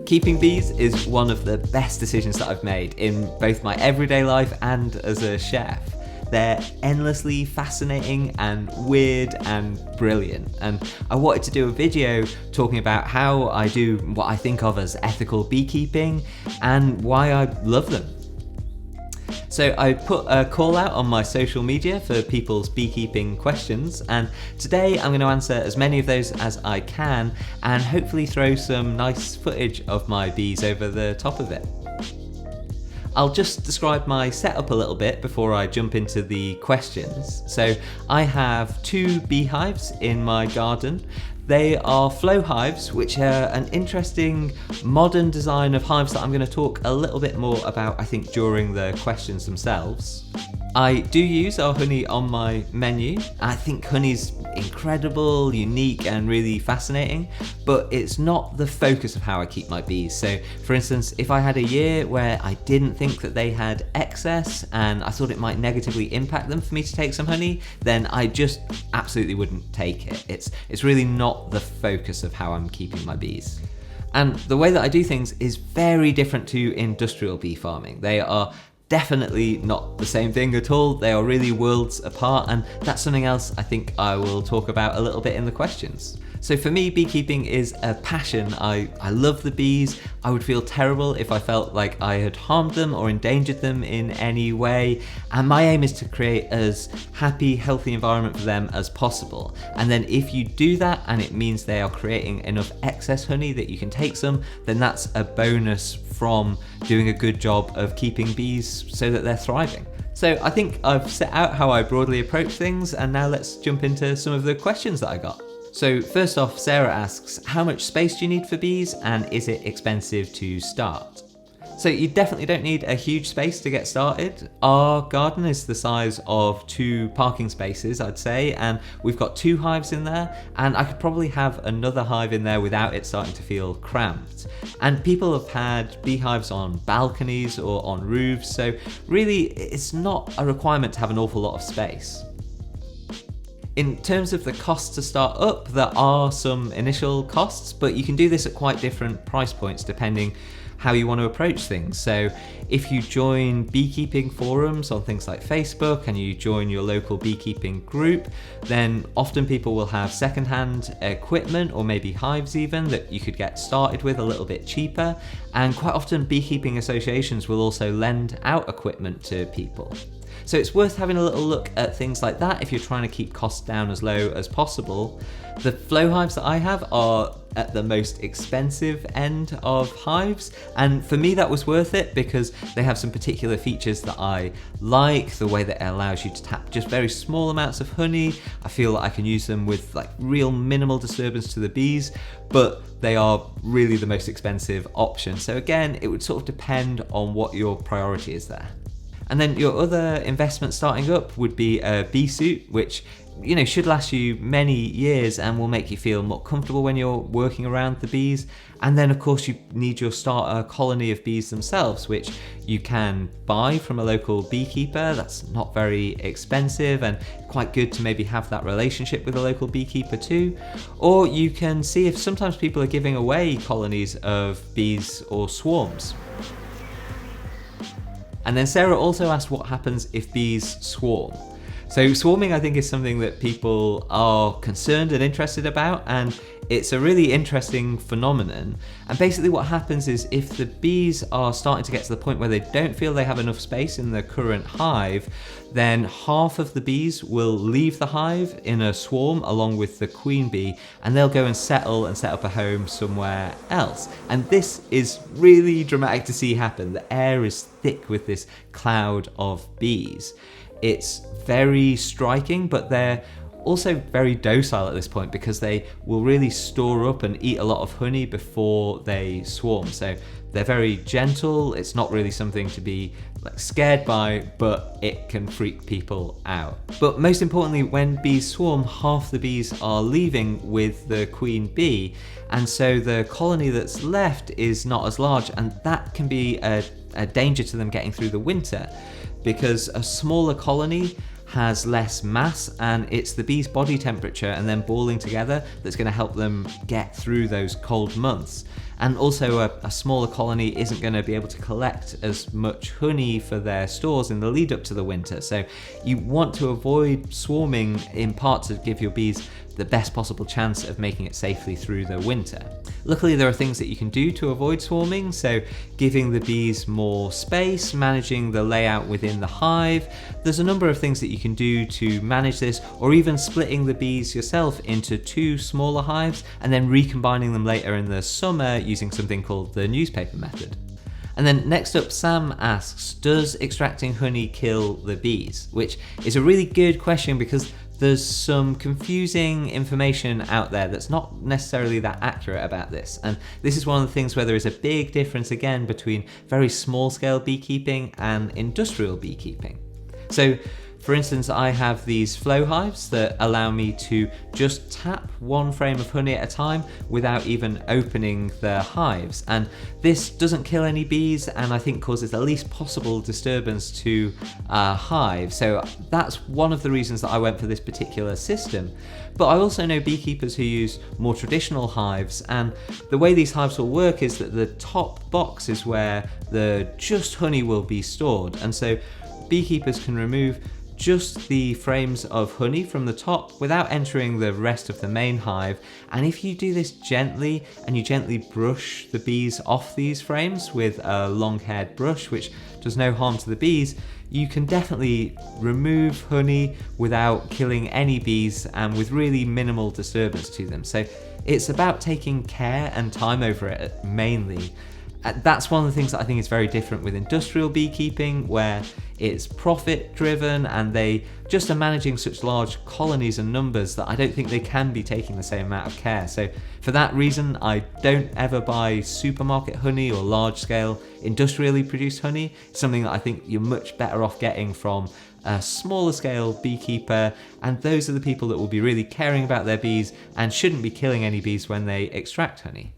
Keeping bees is one of the best decisions that I've made in both my everyday life and as a chef. They're endlessly fascinating and weird and brilliant, and I wanted to do a video talking about how I do what I think of as ethical beekeeping and why I love them. So I put a call out on my social media for people's beekeeping questions, and today I'm going to answer as many of those as I can and hopefully throw some nice footage of my bees over the top of it. I'll just describe my setup a little bit before I jump into the questions. So I have 2 beehives in my garden. They are flow hives, which are an interesting modern design of hives that I'm going to talk a little bit more about, I think, during the questions themselves. I do use our honey on my menu. I think honey's incredible, unique, and really fascinating, but it's not the focus of how I keep my bees. So, for instance, if I had a year where I didn't think that they had excess and I thought it might negatively impact them for me to take some honey, then I just absolutely wouldn't take it. It's really not the focus of how I'm keeping my bees. And the way that I do things is very different to industrial bee farming. They are definitely not the same thing at all. They are really worlds apart, and that's something else I think I will talk about a little bit in the questions. So for me, beekeeping is a passion. I love the bees. I would feel terrible if I felt like I had harmed them or endangered them in any way. And my aim is to create as happy, healthy environment for them as possible. And then if you do that and it means they are creating enough excess honey that you can take some, then that's a bonus from doing a good job of keeping bees so that they're thriving. So I think I've set out how I broadly approach things, and now let's jump into some of the questions that I got. So first off, Sarah asks, how much space do you need for bees, and is it expensive to start? So you definitely don't need a huge space to get started. Our garden is the size of 2 parking spaces, I'd say, and we've got 2 hives in there, and I could probably have another hive in there without it starting to feel cramped. And people have had beehives on balconies or on roofs, so really it's not a requirement to have an awful lot of space. In terms of the cost to start up, there are some initial costs, but you can do this at quite different price points depending how you want to approach things. So if you join beekeeping forums on things like Facebook and you join your local beekeeping group, then often people will have secondhand equipment or maybe hives even that you could get started with a little bit cheaper. And quite often beekeeping associations will also lend out equipment to people. So it's worth having a little look at things like that if you're trying to keep costs down as low as possible. The flow hives that I have are at the most expensive end of hives, and for me that was worth it because they have some particular features that I like. The way that it allows you to tap just very small amounts of honey. I feel that I can use them with like real minimal disturbance to the bees, but they are really the most expensive option. So again, it would sort of depend on what your priority is there. And then your other investment starting up would be a bee suit, which should last you many years and will make you feel more comfortable when you're working around the bees. And then of course you need your starter colony of bees themselves, which you can buy from a local beekeeper. That's not very expensive and quite good to maybe have that relationship with a local beekeeper too. Or you can see if sometimes people are giving away colonies of bees or swarms. And then Sarah also asked what happens if bees swarm. So swarming, I think, is something that people are concerned and interested about, and it's a really interesting phenomenon. And basically what happens is if the bees are starting to get to the point where they don't feel they have enough space in the current hive, then half of the bees will leave the hive in a swarm along with the queen bee, and they'll go and settle and set up a home somewhere else. And this is really dramatic to see happen. The air is thick with this cloud of bees. It's very striking, but they're also very docile at this point because they will really store up and eat a lot of honey before they swarm. So they're very gentle. It's not really something to be scared by, but it can freak people out. But most importantly, when bees swarm, half the bees are leaving with the queen bee, and so the colony that's left is not as large, and that can be a danger to them getting through the winter, because a smaller colony has less mass, and it's the bee's body temperature and then balling together that's going to help them get through those cold months. and also a smaller colony isn't going to be able to collect as much honey for their stores in the lead up to the winter. So you want to avoid swarming, in part to give your bees the best possible chance of making it safely through the winter. Luckily, there are things that you can do to avoid swarming, so giving the bees more space, managing the layout within the hive. There's a number of things that you can do to manage this, or even splitting the bees yourself into 2 smaller hives and then recombining them later in the summer using something called the newspaper method. And then next up, Sam asks, does extracting honey kill the bees? Which is a really good question because there's some confusing information out there that's not necessarily that accurate about this. And this is one of the things where there is a big difference again between very small scale beekeeping and industrial beekeeping. So for instance, I have these flow hives that allow me to just tap 1 frame of honey at a time without even opening the hives. And this doesn't kill any bees, and I think causes the least possible disturbance to a hive. So that's one of the reasons that I went for this particular system. But I also know beekeepers who use more traditional hives, and the way these hives will work is that the top box is where the just honey will be stored. And so beekeepers can remove just the frames of honey from the top without entering the rest of the main hive. And if you do this gently and you gently brush the bees off these frames with a long-haired brush, which does no harm to the bees, you can definitely remove honey without killing any bees and with really minimal disturbance to them. So it's about taking care and time over it mainly. That's one of the things that I think is very different with industrial beekeeping, where it's profit driven and they just are managing such large colonies and numbers that I don't think they can be taking the same amount of care. So for that reason, I don't ever buy supermarket honey or large scale industrially produced honey. It's something that I think you're much better off getting from a smaller scale beekeeper, and those are the people that will be really caring about their bees and shouldn't be killing any bees when they extract honey.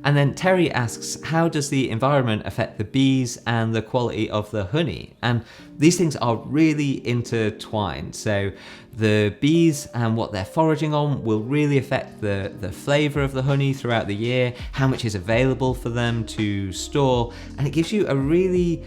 And then Terry asks, how does the environment affect the bees and the quality of the honey? And these things are really intertwined. So the bees and what they're foraging on will really affect the flavour of the honey throughout the year, how much is available for them to store, and it gives you a really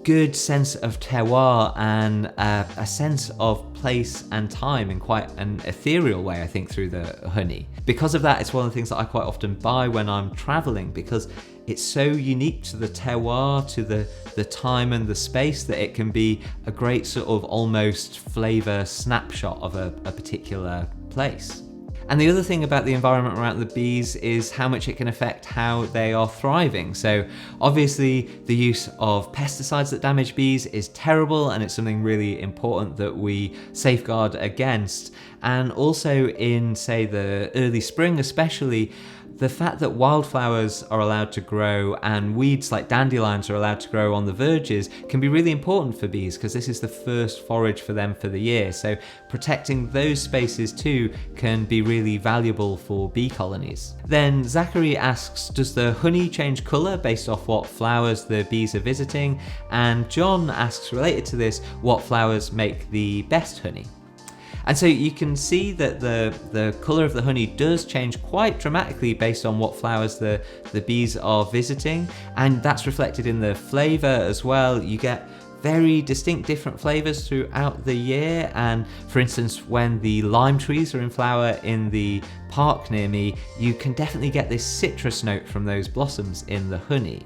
good sense of terroir and a sense of place and time in quite an ethereal way, I think, through the honey. Because of that, it's one of the things that I quite often buy when I'm traveling, because it's so unique to the terroir, to the time and the space, that it can be a great sort of almost flavour snapshot of a particular place. And the other thing about the environment around the bees is how much it can affect how they are thriving. So obviously the use of pesticides that damage bees is terrible, and it's something really important that we safeguard against. And also in, say, the early spring especially, the fact that wildflowers are allowed to grow and weeds like dandelions are allowed to grow on the verges can be really important for bees, because this is the first forage for them for the year. So protecting those spaces too can be really valuable for bee colonies. Then Zachary asks, does the honey change colour based off what flowers the bees are visiting? And John asks, related to this, what flowers make the best honey? And so you can see that the colour of the honey does change quite dramatically based on what flowers the bees are visiting, and that's reflected in the flavour as well. You get very distinct different flavours throughout the year, and for instance, when the lime trees are in flower in the park near me, you can definitely get this citrus note from those blossoms in the honey.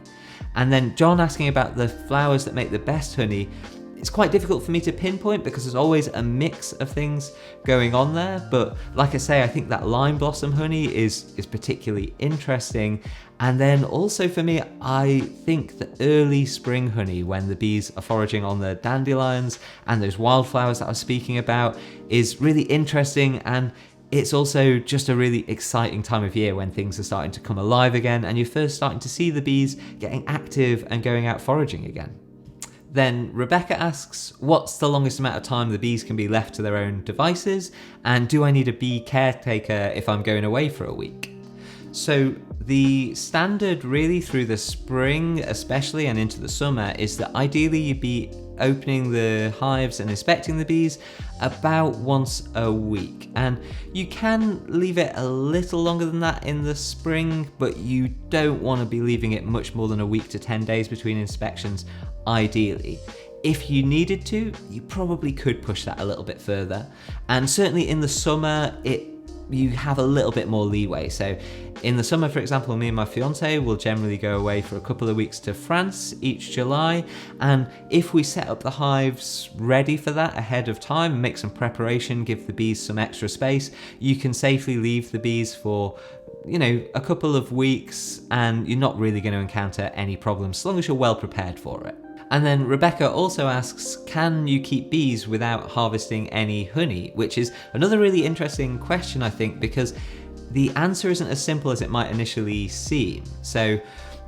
And then John asking about the flowers that make the best honey. It's quite difficult for me to pinpoint because there's always a mix of things going on there, but like I say, I think that lime blossom honey is particularly interesting. And then also for me, I think the early spring honey, when the bees are foraging on the dandelions and those wildflowers that I was speaking about, is really interesting, and it's also just a really exciting time of year when things are starting to come alive again and you're first starting to see the bees getting active and going out foraging again. Then Rebecca asks, what's the longest amount of time the bees can be left to their own devices? And do I need a bee caretaker if I'm going away for a week? So the standard really through the spring especially and into the summer is that ideally you'd be opening the hives and inspecting the bees about once a week. And you can leave it a little longer than that in the spring, but you don't want to be leaving it much more than a week to 10 days between inspections, ideally. If you needed to, you probably could push that a little bit further. And certainly in the summer, you have a little bit more leeway. So in the summer, for example, me and my fiance will generally go away for a couple of weeks to France each July. And if we set up the hives ready for that ahead of time, make some preparation, give the bees some extra space, you can safely leave the bees for a couple of weeks and you're not really going to encounter any problems as long as you're well prepared for it. And then Rebecca also asks, can you keep bees without harvesting any honey? Which is another really interesting question, I think, because the answer isn't as simple as it might initially seem. So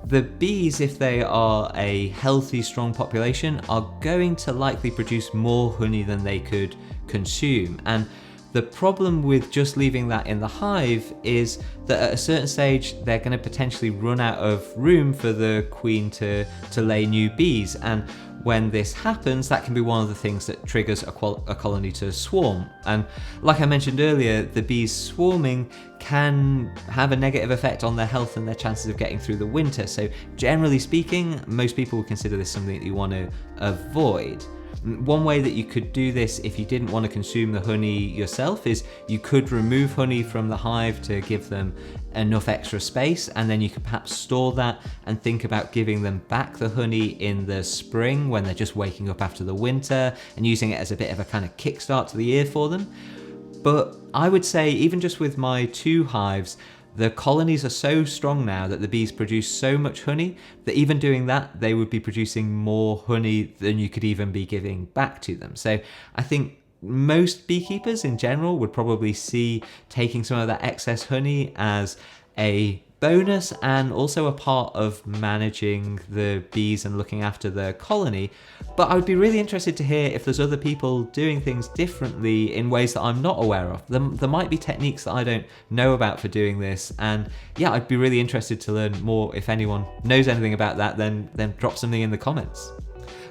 the bees, if they are a healthy, strong population, are going to likely produce more honey than they could consume. And the problem with just leaving that in the hive is that at a certain stage, they're going to potentially run out of room for the queen to lay new bees. And when this happens, that can be one of the things that triggers a colony to swarm. And like I mentioned earlier, the bees swarming can have a negative effect on their health and their chances of getting through the winter. So generally speaking, most people would consider this something that you want to avoid. One way that you could do this if you didn't want to consume the honey yourself is you could remove honey from the hive to give them enough extra space, and then you could perhaps store that and think about giving them back the honey in the spring when they're just waking up after the winter and using it as a bit of a kind of kickstart to the year for them. But I would say even just with my 2 hives, the colonies are so strong now that the bees produce so much honey that even doing that, they would be producing more honey than you could even be giving back to them. So I think most beekeepers in general would probably see taking some of that excess honey as a bonus and also a part of managing the bees and looking after the colony. But I would be really interested to hear if there's other people doing things differently in ways that I'm not aware of. There might be techniques that I don't know about for doing this, and yeah, I'd be really interested to learn more. If anyone knows anything about that, then drop something in the comments.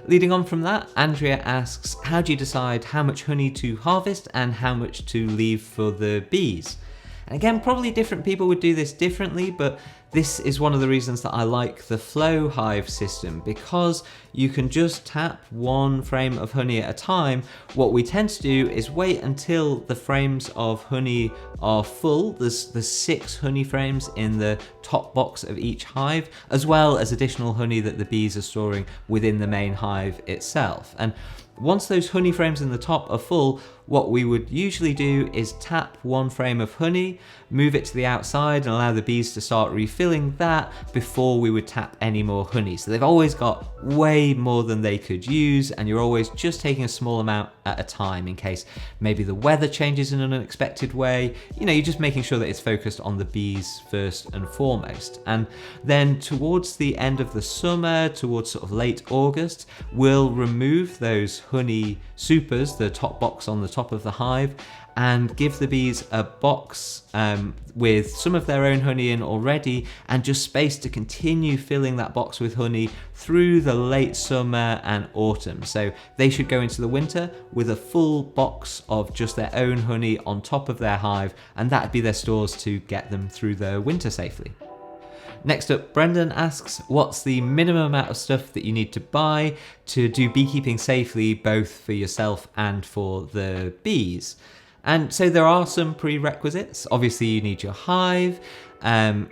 Leading on from that, Andrea asks, how do you decide how much honey to harvest and how much to leave for the bees? And again, probably different people would do this differently, but this is one of the reasons that I like the flow hive system, because you can just tap one frame of honey at a time. What we tend to do is wait until the frames of honey are full. There's 6 honey frames in the top box of each hive, as well as additional honey that the bees are storing within the main hive itself. And once those honey frames in the top are full, what we would usually do is tap one frame of honey, move it to the outside and allow the bees to start refilling that before we would tap any more honey. So they've always got way more than they could use, and you're always just taking a small amount at a time in case maybe the weather changes in an unexpected way. You're just making sure that it's focused on the bees first and foremost. And then towards the end of the summer, towards sort of late August, we'll remove those honey supers, the top box on the top of the hive, and give the bees a box with some of their own honey in already, and just space to continue filling that box with honey through the late summer and autumn. So they should go into the winter with a full box of just their own honey on top of their hive, and that'd be their stores to get them through the winter safely. Next up, Brendan asks, what's the minimum amount of stuff that you need to buy to do beekeeping safely, both for yourself and for the bees? And so there are some prerequisites. Obviously, you need your hive and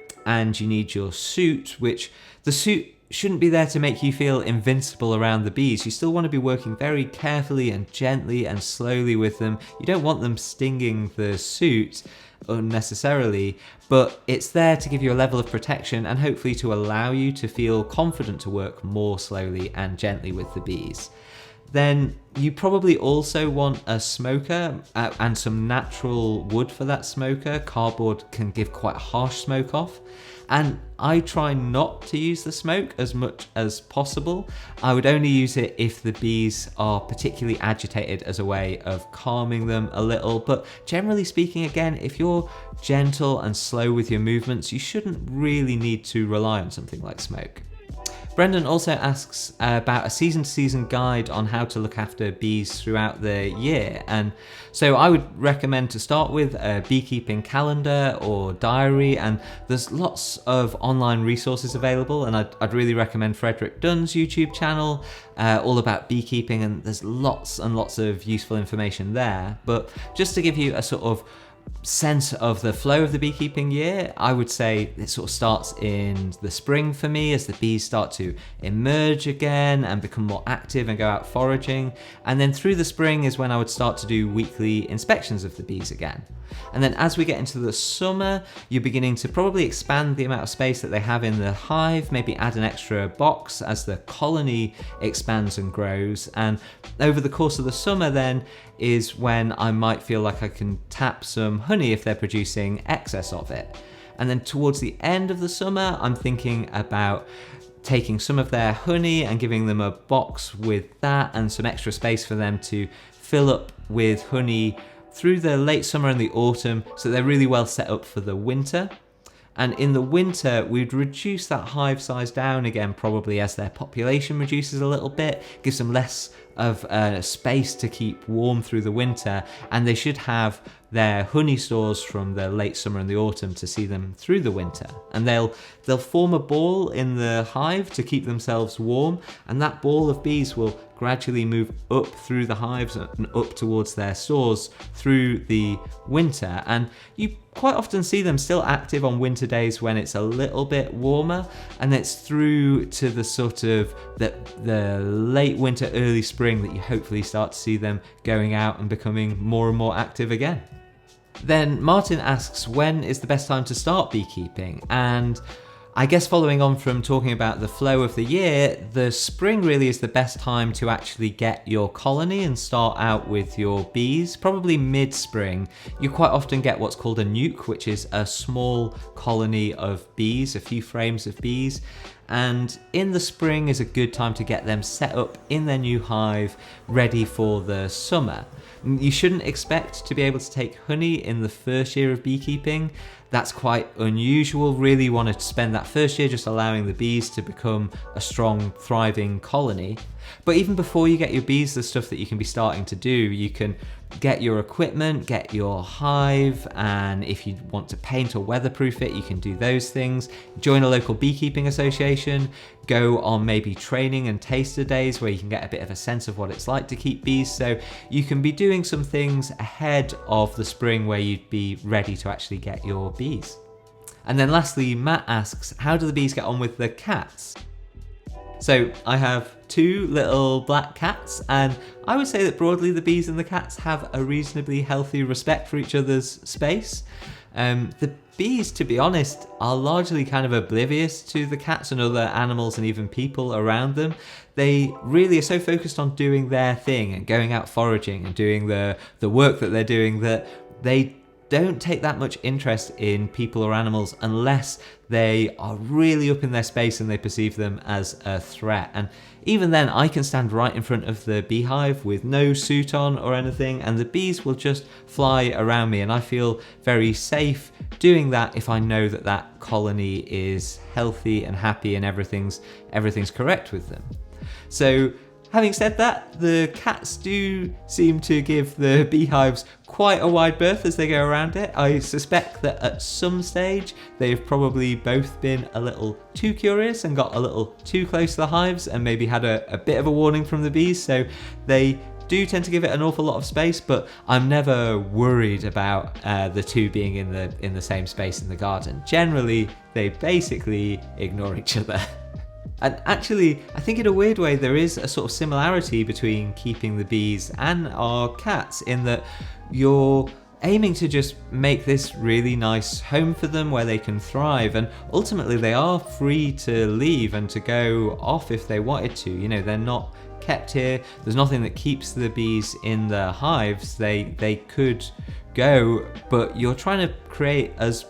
you need your suit, which the suit shouldn't be there to make you feel invincible around the bees. You still want to be working very carefully and gently and slowly with them. You don't want them stinging the suit unnecessarily, but it's there to give you a level of protection and hopefully to allow you to feel confident to work more slowly and gently with the bees. Then you probably also want a smoker and some natural wood for that smoker. Cardboard can give quite a harsh smoke off, and I try not to use the smoke as much as possible. I would only use it if the bees are particularly agitated as a way of calming them a little, but generally speaking, again, if you're gentle and slow with your movements, you shouldn't really need to rely on something like smoke. Brendan also asks about a season-to-season guide on how to look after bees throughout the year. And so I would recommend to start with a beekeeping calendar or diary, and there's lots of online resources available, and I'd really recommend Frederick Dunn's YouTube channel, all about beekeeping, and there's lots and lots of useful information there. But just to give you a sort of sense of the flow of the beekeeping year, I would say it sort of starts in the spring for me as the bees start to emerge again and become more active and go out foraging. And then through the spring is when I would start to do weekly inspections of the bees again. And then as we get into the summer, you're beginning to probably expand the amount of space that they have in the hive, maybe add an extra box as the colony expands and grows. And over the course of the summer then is when I might feel like I can tap some honey if they're producing excess of it. And then towards the end of the summer, I'm thinking about taking some of their honey and giving them a box with that and some extra space for them to fill up with honey through the late summer and the autumn, so they're really well set up for the winter. And in the winter, we'd reduce that hive size down again, probably as their population reduces a little bit, gives them less of space to keep warm through the winter, and they should have their honey stores from the late summer and the autumn to see them through the winter. And they'll form a ball in the hive to keep themselves warm, and that ball of bees will gradually move up through the hives and up towards their stores through the winter. And you quite often see them still active on winter days when it's a little bit warmer, and it's through to the sort of the late winter, early spring that you hopefully start to see them going out and becoming more and more active again. Then Martin asks, when is the best time to start beekeeping? And I guess following on from talking about the flow of the year, the spring really is the best time to actually get your colony and start out with your bees. Probably mid-spring, you quite often get what's called a nuke, which is a small colony of bees, a few frames of bees. And in the spring is a good time to get them set up in their new hive, ready for the summer. You shouldn't expect to be able to take honey in the first year of beekeeping. That's quite unusual. Really want to spend that first year just allowing the bees to become a strong, thriving colony. But even before you get your bees, there's stuff that you can be starting to do. You can get your equipment, get your hive, and if you want to paint or weatherproof it, you can do those things. Join a local beekeeping association, go on maybe training and taster days where you can get a bit of a sense of what it's like to keep bees. So you can be doing some things ahead of the spring where you'd be ready to actually get your bees. And then lastly, Matt asks, how do the bees get on with the cats? So I have two little black cats, and I would say that broadly the bees and the cats have a reasonably healthy respect for each other's space. The bees, to be honest, are largely kind of oblivious to the cats and other animals and even people around them. They really are so focused on doing their thing and going out foraging and doing the work that they're doing that they don't take that much interest in people or animals unless they are really up in their space and they perceive them as a threat. And even then, I can stand right in front of the beehive with no suit on or anything, and the bees will just fly around me, and I feel very safe doing that if I know that that colony is healthy and happy and everything's correct with them. So having said that, the cats do seem to give the beehives quite a wide berth as they go around it. I suspect that at some stage they've probably both been a little too curious and got a little too close to the hives and maybe had a bit of a warning from the bees, so they do tend to give it an awful lot of space, but I'm never worried about the two being in the same space in the garden. Generally, they basically ignore each other. And actually, I think in a weird way, there is a sort of similarity between keeping the bees and our cats in that you're aiming to just make this really nice home for them where they can thrive, and ultimately they are free to leave and to go off if they wanted to. You know, they're not kept here. There's nothing that keeps the bees in the hives. They could go, but you're trying to create as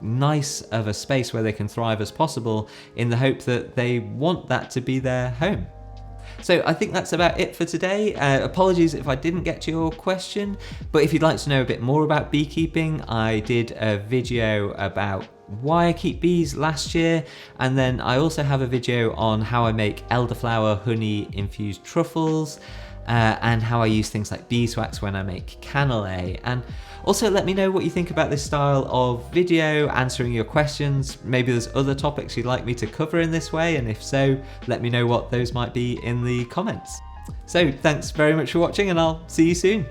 nice of a space where they can thrive as possible in the hope that they want that to be their home. So I think that's about it for today. Apologies if I didn't get to your question, but if you'd like to know a bit more about beekeeping, I did a video about why I keep bees last year, and then I also have a video on how I make elderflower honey infused truffles, and how I use things like beeswax when I make cannelé. And also let me know what you think about this style of video, answering your questions. Maybe there's other topics you'd like me to cover in this way, and if so, let me know what those might be in the comments. So thanks very much for watching, and I'll see you soon.